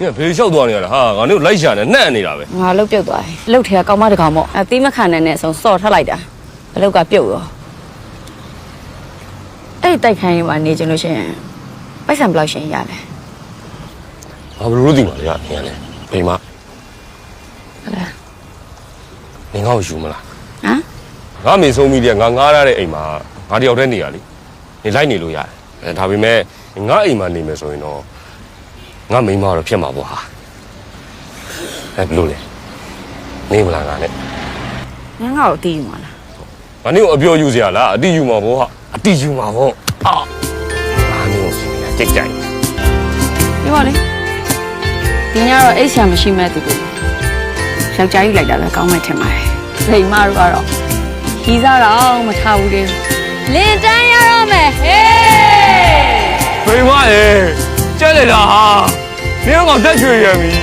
你看别笑多呢了哈，俺那来钱的难你了呗。ငါလှုပ်ပြုတ်သွားတယ်လှုပ်ထဲကကောင်းမတကောင်ပေါ့အသီးမခံနိုင်နဲ့ဆိုစော့ထလိုက်တာအလုပ်ကပြုတ်ရောအဲ့တိုက်ခိုင်းရင်ကနေကြလို့ရှိရင်ပိုက်ဆံဘယ်လောက်ရှင်ရလဲ 啊，不如定了呀，你看呢？哎妈， ဟုတ်လား 你看我凶么啦？ ဟမ် 俺没收米的，俺来的哎妈，俺要在你那里，你来你路呀？他别买，俺哎妈你没收呢，俺没毛了偏毛不哈？哎，路嘞，你不来俺嘞？ ငါငါ့ကိုတီးယူမှာလား 俺那我表有些了，地有毛不哈？地有毛不啊？俺那我心里这ใจ ပြောပါလေဒီညတော့အိတ်ဆံမရှိမဲ့သူတို့ယောက်ျားကြီးလိုက်တာပဲကောင်းမှထင်ပါတယ်စိန်မတို့ကတော့ကြီးစားတော့မထားဘူးတဲ့လင်တန်းရတော့မယ်ဟေး 废话耶，这来了哈，你让我再学一遍。